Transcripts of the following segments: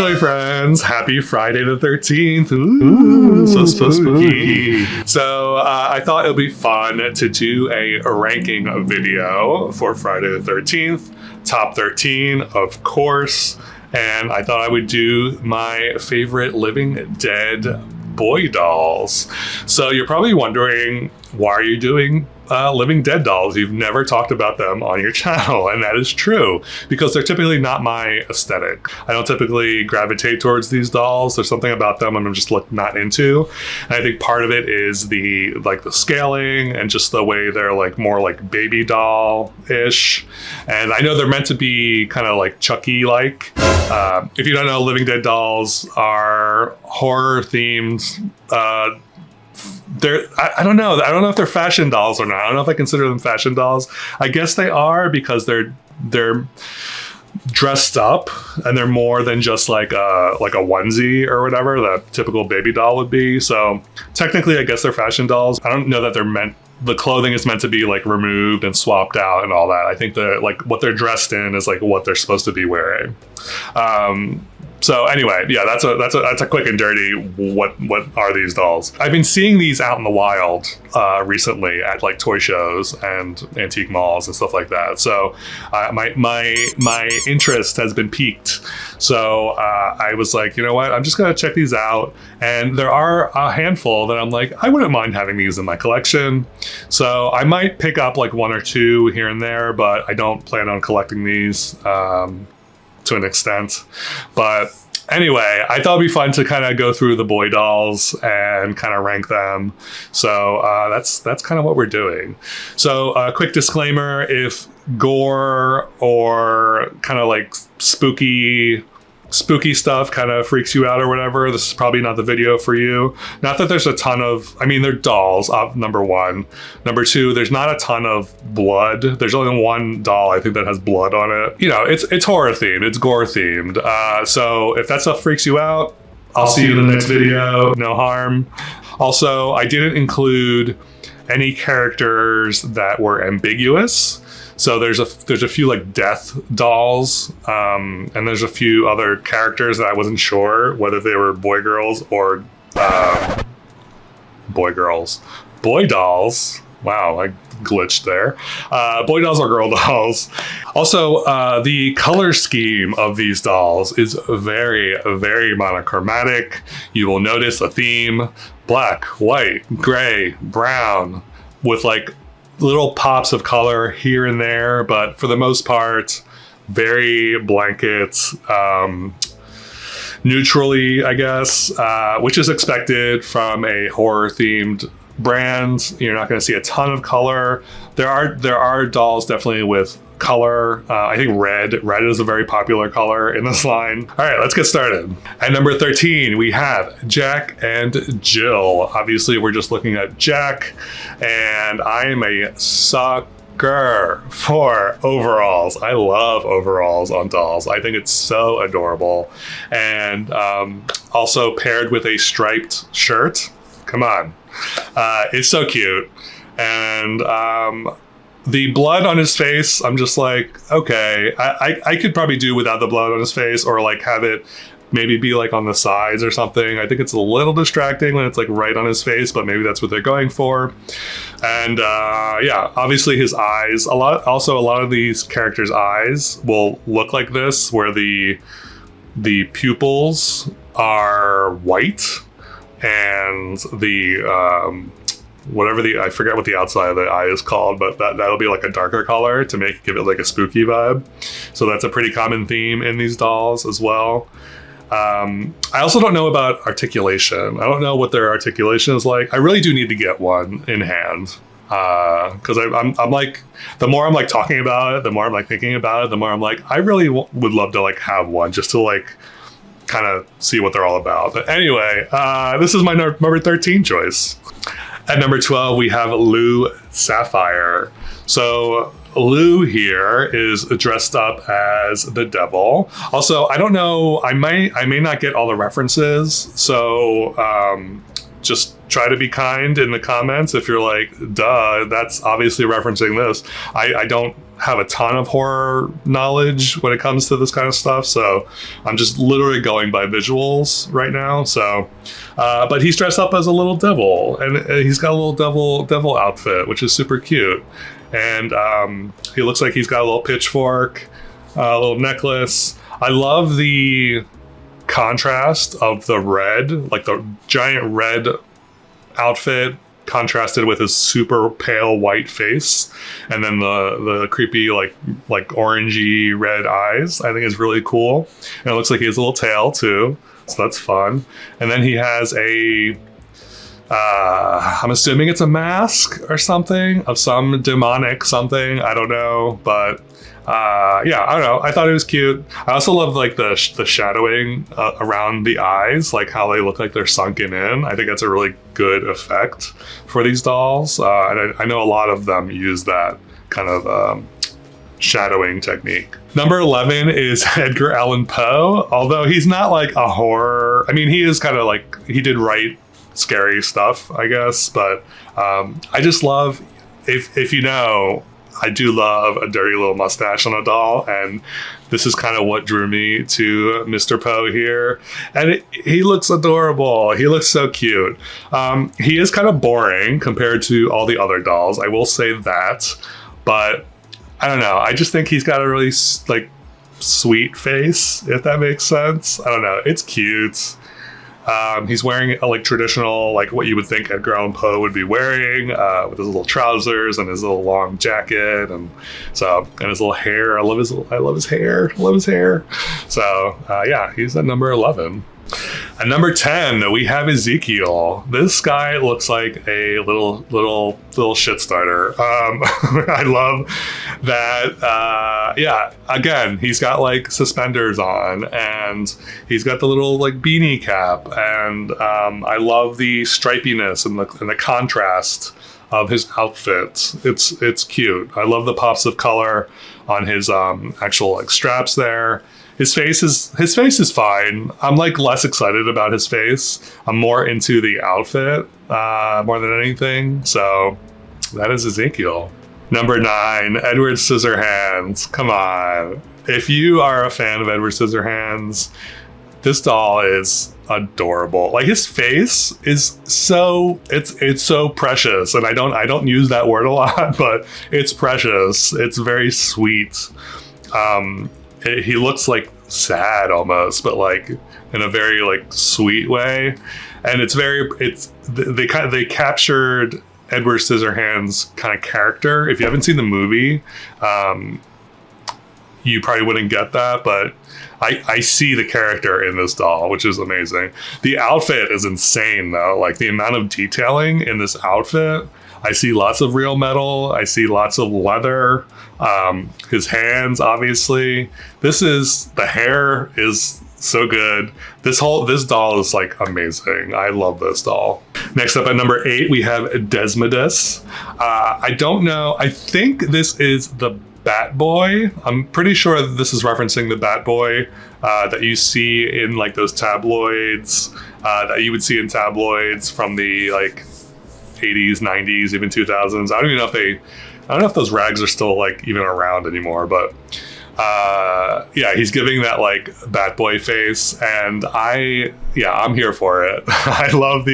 toy friends, happy Friday the 13th. Ooh, so spooky. So I thought it would be fun to do a ranking video for Friday the 13th. Top 13, of course. And I thought I would do my favorite living dead boy dolls. So you're probably wondering, why are you doing living dead dolls? You've never talked about them on your channel, and that is true because they're typically not my aesthetic. I don't typically gravitate towards these dolls. There's something about them I'm just not into, and I think part of it is the scaling and just the way they're more like baby doll ish. And I know they're meant to be kind of like Chucky like. If you don't know, living dead dolls are horror themed. I don't know. I don't know if they're fashion dolls or not. I don't know if I consider them fashion dolls. I guess they are because they're dressed up and they're more than just like a onesie or whatever that typical baby doll would be. So technically, I guess they're fashion dolls. I don't know that the clothing is meant to be removed and swapped out and all that. I think what they're dressed in is what they're supposed to be wearing. So anyway, yeah, that's a quick and dirty. What are these dolls? I've been seeing these out in the wild recently at toy shows and antique malls and stuff like that. So my interest has been piqued. So I was like, you know what? I'm just gonna check these out. And there are a handful that I'm like, I wouldn't mind having these in my collection. So I might pick up one or two here and there, but I don't plan on collecting these. To an extent, but anyway, I thought it'd be fun to kind of go through the boy dolls and kind of rank them. So that's kind of what we're doing. So quick disclaimer: if gore or kind of spooky stuff kind of freaks you out or whatever, this is probably not the video for you. Not that there's a ton of, they're dolls, number one. Number two, there's not a ton of blood. There's only one doll, I think, that has blood on it. It's horror themed, it's gore themed. So if that stuff freaks you out, I'll see you in the next video. No harm. Also, I didn't include any characters that were ambiguous. So there's a few death dolls, and there's a few other characters that I wasn't sure whether they were boy girls or boy dolls. Wow, I glitched there. Boy dolls or girl dolls. Also, the color scheme of these dolls is very, very monochromatic. You will notice a theme: black, white, gray, brown, with little pops of color here and there, but for the most part, very blanket, neutrally, I guess, which is expected from a horror-themed brand. You're not going to see a ton of color. There are dolls definitely with color. I think red is a very popular color in this line. All right, let's get started. At number 13, we have Jack and Jill. Obviously, we're just looking at Jack, and I am a sucker for overalls. I love overalls on dolls. I think it's so adorable. And also paired with a striped shirt. Come on. It's so cute. And the blood on his face, I'm just okay, I could probably do without the blood on his face, or have it maybe be on the sides or something. I think it's a little distracting when it's right on his face, but maybe that's what they're going for. And yeah, obviously his eyes, a lot of these characters' eyes will look like this, where the pupils are white and the I forget what the outside of the eye is called, but that'll be a darker color to give it a spooky vibe. So that's a pretty common theme in these dolls as well. I also don't know about articulation. I don't know what their articulation is like. I really do need to get one in hand. Because I'm the more I'm talking about it, the more I'm thinking about it, the more I'm I really would love to have one just to kind of see what they're all about. But anyway, this is my number 13 choice. At number 12, we have Lou Sapphire. So Lou here is dressed up as the devil. Also, I don't know, I may not get all the references, so just try to be kind in the comments if you're like, duh, that's obviously referencing this. I don't have a ton of horror knowledge when it comes to this kind of stuff, so I'm just literally going by visuals right now. So but he's dressed up as a little devil, and he's got a little devil outfit, which is super cute. And he looks like he's got a little pitchfork, a little necklace. I love the contrast of the red, like the giant red outfit contrasted with his super pale white face, and then the creepy like orangey red eyes. I think is really cool. And it looks like he has a little tail too, so that's fun. And then he has a I'm assuming it's a mask or something of some demonic something. I don't know, but yeah, I don't know. I thought it was cute. I also love like the shadowing around the eyes, like how they look like they're sunken in. I think that's a really good effect for these dolls. And I know a lot of them use that kind of shadowing technique. Number 11 is Edgar Allan Poe, although he's not like a horror. I mean, he is kind of like, he did write scary stuff, I guess, but I just love, if you know, I do love a dirty little mustache on a doll, and this is kind of what drew me to Mr. Poe here. And he looks adorable. He looks so cute. He is kind of boring compared to all the other dolls, I will say that, but I don't know. I just think he's got a really like sweet face, if that makes sense. I don't know. It's cute. He's wearing like traditional, like what you would think Edgar Allan Poe would be wearing, with his little trousers and his little long jacket, and his little hair. I love his hair. So yeah, he's at number 11. At number 10, we have Ezekiel. This guy looks like a little shit starter. I love that. Yeah, again, he's got like suspenders on, and he's got the little like beanie cap, and I love the stripiness and the contrast of his outfit. It's cute. I love the pops of color on his actual like straps there. His face is fine. I'm like less excited about his face. I'm more into the outfit more than anything. So that is Ezekiel. Number 9, Edward Scissorhands. Come on. If you are a fan of Edward Scissorhands, this doll is adorable. Like his face is it's so precious, and I don't use that word a lot, but it's precious. It's very sweet. He looks like sad almost, but like in a very like sweet way, and they captured Edward Scissorhands' kind of character. If you haven't seen the movie, you probably wouldn't get that, but I see the character in this doll, which is amazing. The outfit is insane though, like the amount of detailing in this outfit. I see lots of real metal. I see lots of leather. His hands, obviously. The hair is so good. This doll is like amazing. I love this doll. Next up at number 8, we have Desmodus. I don't know. I think this is the Bat Boy. I'm pretty sure that this is referencing the Bat Boy that you see in like those tabloids, that you would see in tabloids from the like 80s, 90s, even 2000s. I don't know if those rags are still like even around anymore, but yeah, he's giving that like Bat Boy face, and I'm here for it. I love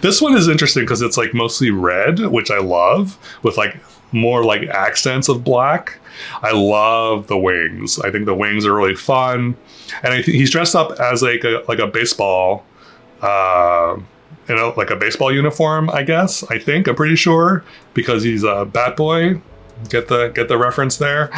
this one is interesting because it's like mostly red, which I love, with like more like accents of black. I love the wings. I think the wings are really fun, and he's dressed up as like a baseball, like a baseball uniform, I guess. I'm pretty sure, because he's a Bat Boy. Get the reference there.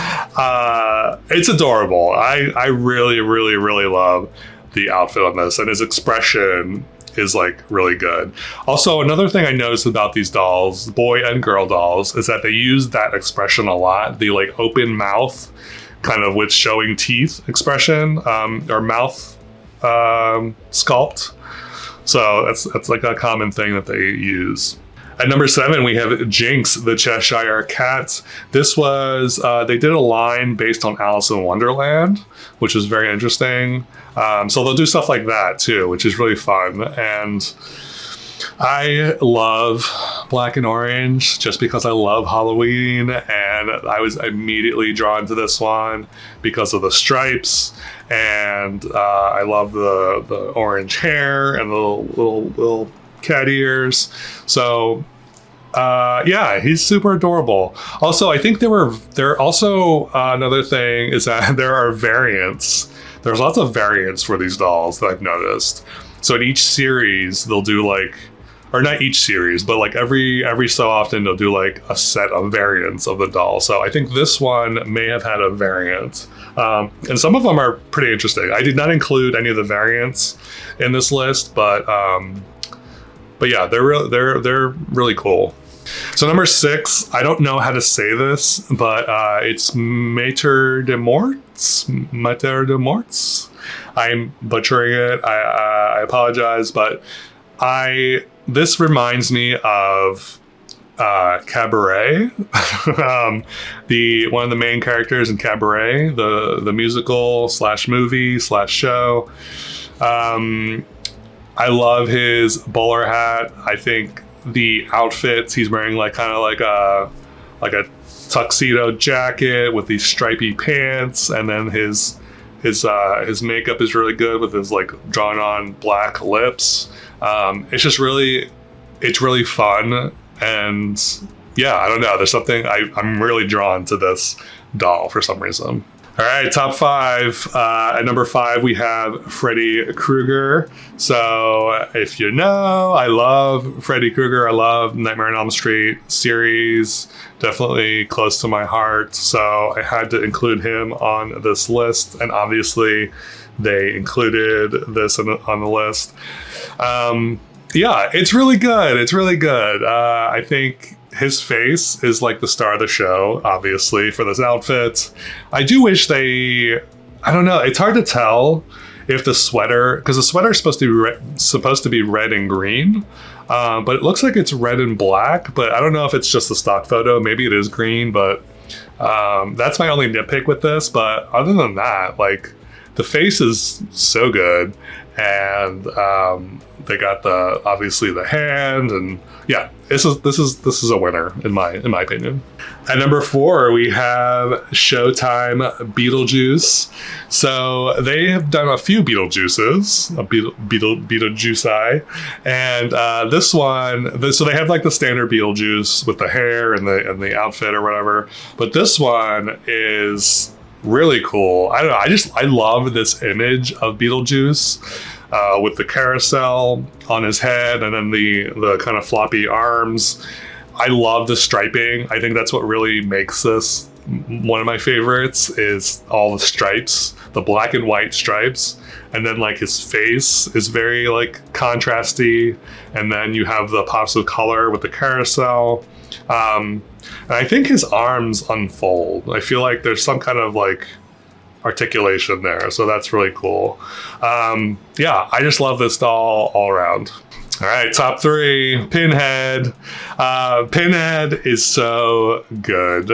It's adorable. I really, really, really love the outfit on this, and his expression is like really good. Also, another thing I noticed about these dolls, boy and girl dolls, is that they use that expression a lot. The like open mouth, kind of with showing teeth expression, or mouth sculpt. So that's like a common thing that they use. At number 7, we have Jinx, the Cheshire Cat. This was, they did a line based on Alice in Wonderland, which is very interesting. So they'll do stuff like that too, which is really fun. And I love black and orange just because I love Halloween, and I was immediately drawn to this one because of the stripes, and I love the orange hair and the little cat ears. So yeah, he's super adorable. Also, I think there also another thing is that there are variants. There's lots of variants for these dolls that I've noticed. So in each series, they'll do like, or not each series, but like every so often they'll do like a set of variants of the doll. So I think this one may have had a variant, and some of them are pretty interesting. I did not include any of the variants in this list, but yeah, they're really cool. So number 6, I don't know how to say this, but it's Maître de Morts. Maître de Morts. I'm butchering it. I apologize, but this reminds me of Cabaret. One of the main characters in Cabaret, the musical / movie / show. I love his bowler hat. I think the outfits he's wearing, like kind of like a tuxedo jacket with these stripy pants, and then his makeup is really good with his like drawn on black lips. It's really fun, and yeah, I don't know. There's something I'm really drawn to this doll for some reason. All right, top 5. At number 5, we have Freddy Krueger. So if you know, I love Freddy Krueger. I love Nightmare on Elm Street series. Definitely close to my heart. So I had to include him on this list. And obviously, they included this on the list. Yeah, it's really good. It's really good. I think his face is like the star of the show, obviously, for this outfit. I do wish I don't know, it's hard to tell if the sweater, because the sweater is supposed to be red and green, but it looks like it's red and black, but I don't know if it's just a stock photo. Maybe it is green, but that's my only nitpick with this. But other than that, like, the face is so good, and they got obviously the hand, and yeah, this is a winner in my opinion. At number 4, we have Showtime Beetlejuice. So they have done a few Beetlejuices, Beetlejuice, and this one. So they have like the standard Beetlejuice with the hair and the outfit or whatever, but this one is really cool. I don't know. I love this image of Beetlejuice. With the carousel on his head and then the kind of floppy arms. I love the striping. I think that's what really makes this one of my favorites, is all the stripes, the black and white stripes. And then like his face is very like contrasty. And then you have the pops of color with the carousel. And I think his arms unfold. I feel like there's some kind of like articulation there, so that's really cool. Yeah, I just love this doll all around. All right, top 3, Pinhead. Pinhead is so good.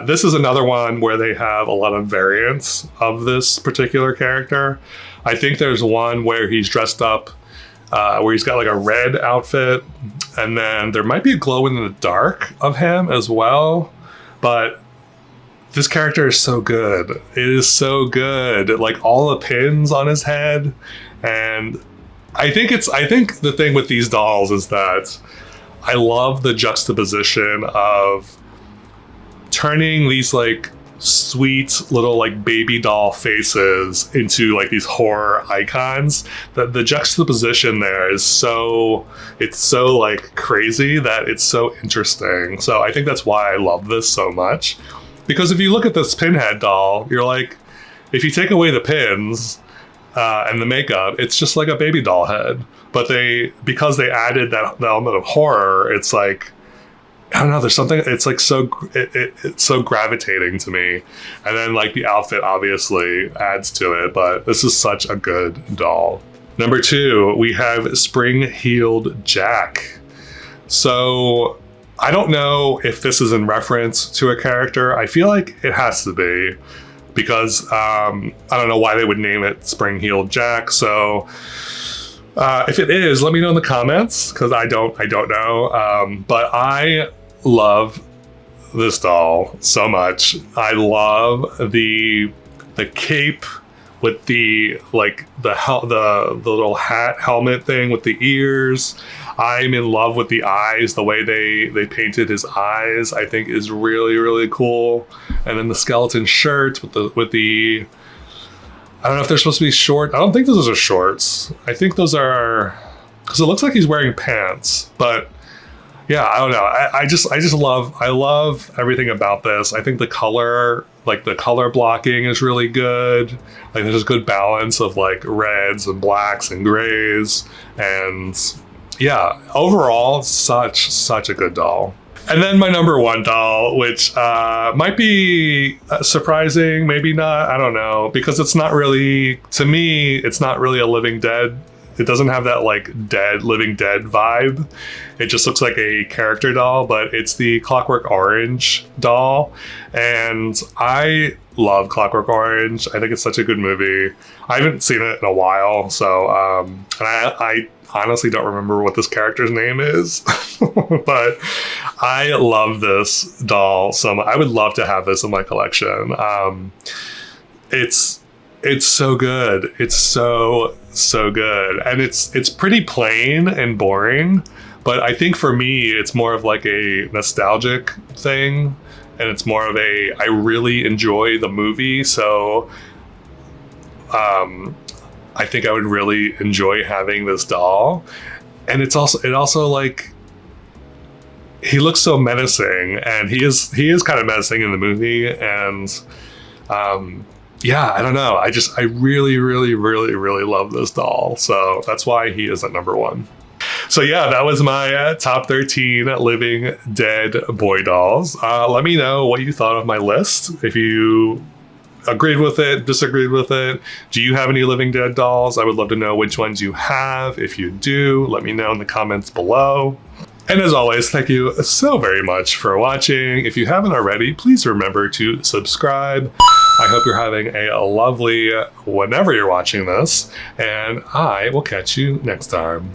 This is another one where they have a lot of variants of this particular character. I think there's one where he's dressed up, where he's got like a red outfit, and then there might be a glow in the dark of him as well, but this character is so good. It is so good. Like all the pins on his head. And I think the thing with these dolls is that I love the juxtaposition of turning these like sweet little like baby doll faces into like these horror icons. That the juxtaposition there is it's so like crazy that it's so interesting. So I think that's why I love this so much. Because if you look at this Pinhead doll, you're like, if you take away the pins and the makeup, it's just like a baby doll head. But because they added that element of horror, it's like, I don't know, there's something, it's like it's so gravitating to me. And then like the outfit obviously adds to it, but this is such a good doll. Number 2, we have Spring-Heeled Jack. So I don't know if this is in reference to a character. I feel like it has to be, because I don't know why they would name it Spring-Heeled Jack. So If it is, let me know in the comments, because I don't know. But I love this doll so much. I love the cape with the little hat helmet thing with the ears. I'm in love with the eyes. The way they painted his eyes, I think, is really, really cool. And then the skeleton shirt with the I don't know if they're supposed to be short. I don't think those are shorts. I think those are, because it looks like he's wearing pants. But yeah, I don't know. I just love everything about this. I think the color, like the color blocking is really good. Like there's a good balance of like reds and blacks and grays. And yeah, overall, such a good doll. And then my number one doll, which might be surprising, maybe not, I don't know, because it's not really, to me, it's not really a Living Dead. It doesn't have that like Living Dead vibe. It just looks like a character doll, but it's the Clockwork Orange doll. And I love Clockwork Orange. I think it's such a good movie. I haven't seen it in a while, so and I honestly don't remember what this character's name is, but I love this doll so much. I would love to have this in my collection. It's so good. It's so good, and it's pretty plain and boring. But I think for me, it's more of like a nostalgic thing, and it's more of a I really enjoy the movie, so I think I would really enjoy having this doll. And it also like, he looks so menacing, and he is kind of menacing in the movie. And yeah, I don't know. I really, really, really, really love this doll. So that's why he is at number one. So yeah, that was my top 13 Living Dead boy dolls. Let me know what you thought of my list. If you agreed with it, disagreed with it. Do you have any Living Dead dolls? I would love to know which ones you have. If you do, let me know in the comments below. And as always, thank you so very much for watching. If you haven't already, please remember to subscribe. I hope you're having a lovely whenever you're watching this, and I will catch you next time.